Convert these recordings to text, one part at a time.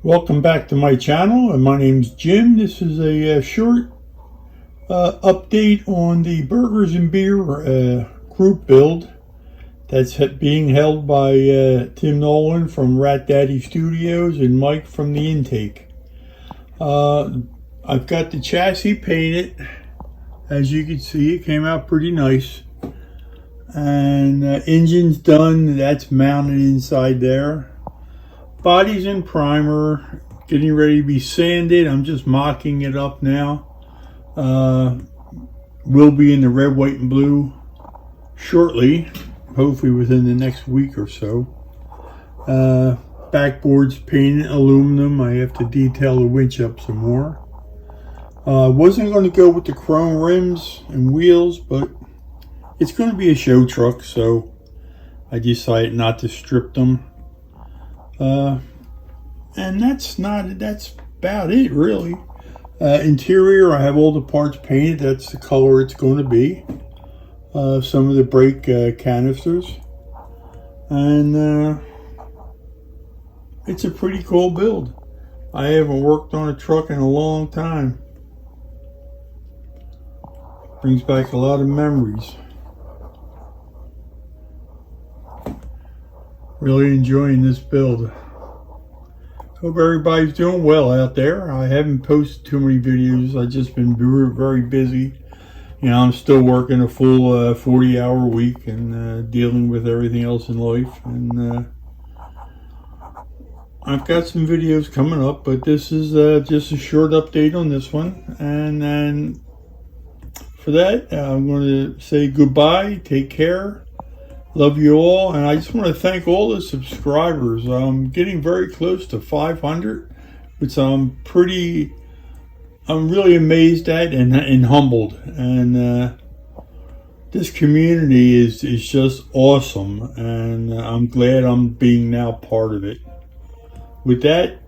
Welcome back to my channel, and my name's Jim. This is a short update on the Burgers and Beer group build that's being held by Tim Nolan from RATDADDYSTUDIOS and Mike from the Intake. I've got the chassis painted. As you can see, it came out pretty nice. And engine's done, that's mounted inside there. Body's in primer, getting ready to be sanded. I'm just mocking it up now. Will be in the red, white, and blue shortly, hopefully within the next week or so. Backboard's painted aluminum. I have to detail the winch up some more. Wasn't going to go with the chrome rims and wheels, but it's going to be a show truck, so I decided not to strip them. And that's about it, really. Interior, I have all the parts painted. That's the color it's going to be. Some of the brake canisters. And it's a pretty cool build. I haven't worked on a truck in a long time. Brings back a lot of memories. Really enjoying this build. Hope everybody's doing well out there. I haven't posted too many videos. I've just been very busy. You know, I'm still working a full 40-hour week and dealing with everything else in life. And I've got some videos coming up, but this is just a short update on this one. And then for that, I'm going to say goodbye. Take care. Love you all, and I just want to thank all the subscribers. I'm getting very close to 500, which I'm really amazed at and humbled. And this community is just awesome, and I'm glad I'm being now part of it. With that,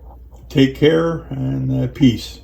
take care and peace.